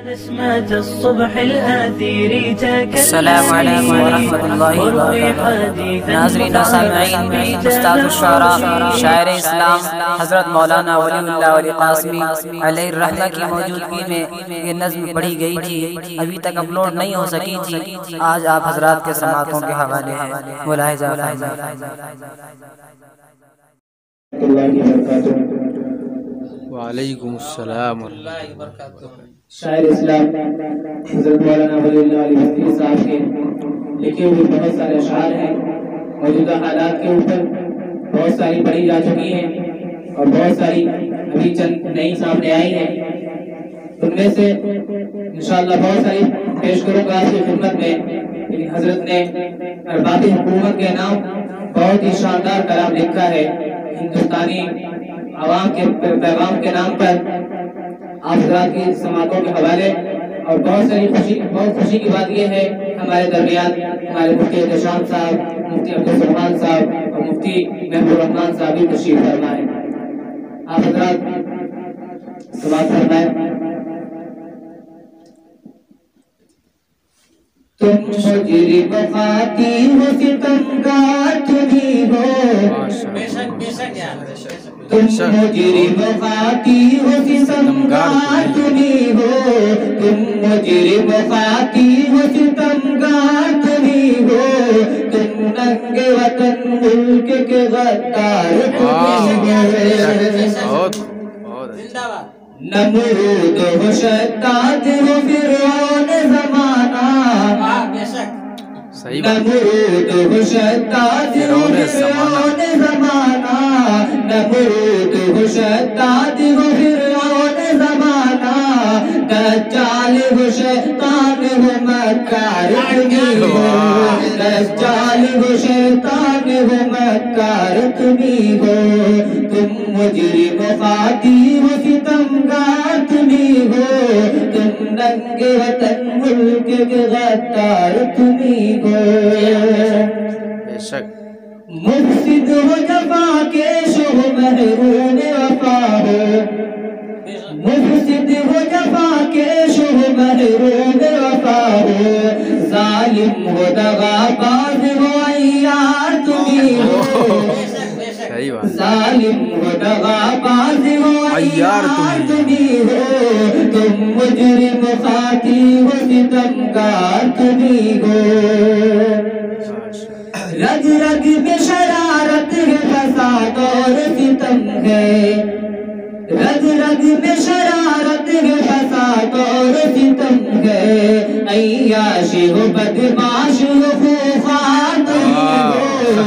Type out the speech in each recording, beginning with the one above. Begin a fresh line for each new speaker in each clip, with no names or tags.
السلام علیکم ورحمۃ اللہ وبرکاتہ۔ ناظرین و سامعین، استاد الشعراء شاعر اسلام حضرت مولانا ولی اللہ ولی قاسمی علیہ الرحمہ کی موجودگی میں یہ نظم پڑھی گئی تھی، ابھی تک اپلوڈ نہیں ہو سکی تھی۔ آج آپ حضرات کے سماعتوں کے حوالے ہیں، ملاحظہ
وعلیکم السلام ورحمۃ اللہ وبرکاتہ۔
شاعر اسلام حضرت مولانا ولی اللہ علیہ الدین صاحب کے لکھے ہوئے بہت سارے اشعار ہیں، موجودہ حالات کے اوپر بہت ساری پڑھی جا چکی ہیں اور بہت ساری ابھی چند نئی سامنے آئی ہیں۔ ان میں سے انشاءاللہ بہت ساری پیش کروں گا آپ کی خدمت میں، لیکن حضرت نے ارباب حکومت کے نام بہت ہی شاندار کلام لکھا ہے۔ ہندوستانی عوام کے پیغام کے نام پر آپ حضرات کی سماعتوں کے حوالے، اور بہت خوشی کی بات یہ ہے ہمارے درمیان ہمارے مفتی احتشام صاحب، مفتی عبدالسبحان صاحب اور مفتی محبوب الرحمان صاحب بھی تشریف فرما ہے۔ آپ حضرات سماعت فرمائیں۔ تم مجرم خاطی ہو، ستمگار تمہیں ہو، تم مجرم خاطی ہو، ستمگار تمہیں ہو، تم مجرم خاطی ہو، ستمگار تمہیں ہو، تم ننگے وطن ملک کے غدار تمہیں ہو۔ نمرود ہو، شداد ہو، فرعون زمانہ، نمرود ہو، شداد ہو، فرعون زمانہ، نمرود ہو، شداد ہو، فرعون زمانہ، دجال ہو، شیطان ہو، مکار تمہیں ہو، دجال ہو، شیطان ہو، مکار تمہیں ہو، تم مجرم خاطی ہو، ستمگار تمہیں ہو، تم ننگے وطن ملک کے غدار تمہیں ہو۔ مفسد ہو، جفا کیش ہو، محروم وفا ہو، مفسد ہو، جفا کیش ہو، محروم وفا ہو، ظالم ہو، دغا باز ہو، عیار تمہیں ہو، ظالم ہو، دغا باز ہو، عیار تمہیں ہو، تم مجرم خاطی ہو، ستمگار تمہیں ہو۔ رگ رگ میں شرارت ہے، فساد اور ستم ہے، رگ رگ میں شرارت ہے، فساد اور ستم ہے، عیاش ہو، بدماش ہو، خوخار تمہیں ہو،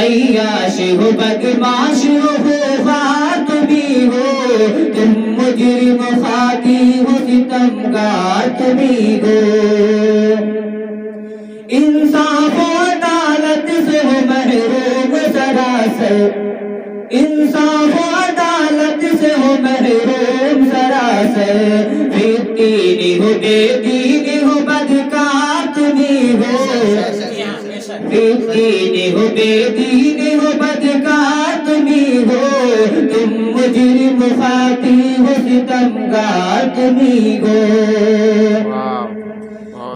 عیاش ہو، بدماش ہو، خوخار تمہیں ہو، تم مجرم خاطی ہو، ستمگار تمہیں ہو۔ انصاف و عدالت سے ہو محروم سراسر، انصاف و عدالت سے ہو محروم سراسر، بے دینی ہو، بے دینی ہو، بدکار تمہیں ہو، بے دینی ہو، بے دینی ہو، بدکار تمہیں ہو، تم مجرم خاطی ہو، ستمگار تمہیں ہو۔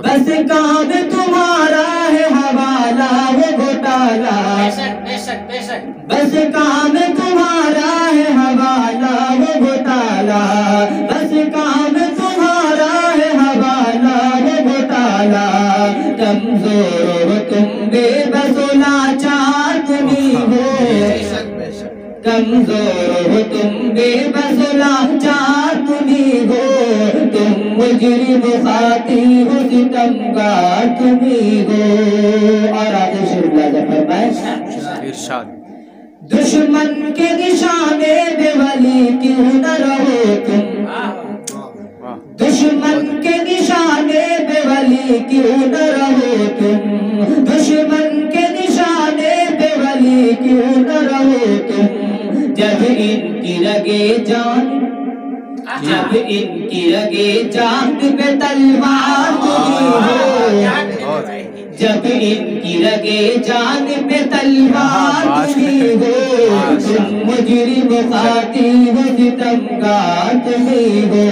بس کام تمہارا ہے حوالہ و گھوٹالہ، بس کام تمہارا ہے حوالہ و گھوٹالہ، بس کام تمہارا ہے حوالہ و گھوٹالہ، کمزور ہو تم، بے بس و لاچار تمہیں ہو، کمزور ہو تم، بے بس و لاچار تمہیں ہو، تم مجرم خاطی ہو، ستمگار تمہیں ہو۔ اور آگے شروع لازم فرمائے
ارشاد۔
دشمن کے نشانے بے ولی کیوں نہ رہو تم، دشمن کے نشانے بے ولی کیوں نہ رہو تم، دشمن کے نشانے بے ولی کیوں نہ رہو تم، جب ان کی رگے جان، جب ان کی رگے جان پہ تلوار تمہیں ہو، جب ان کی رگے جان پہ تلوار تمہیں ہو، تم مجرم خاطی ہو، ستمگار تمہیں ہو،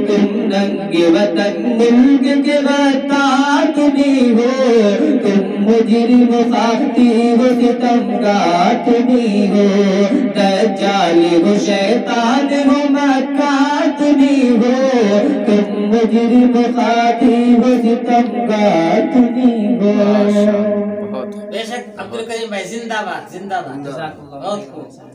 تم ننگے وطن ملک کے غطات بھی ہو، تم مجرم خاطی ہو ستمگار بھی ہو، دجال ہو شیطان ہو مکات بھی ہو، تم مجرم خاطی ہو ستمگار بھی ہو۔
بہت
بے شک عبدالکریم بھائی زندہ باد، زندہ باد، بہت خوب۔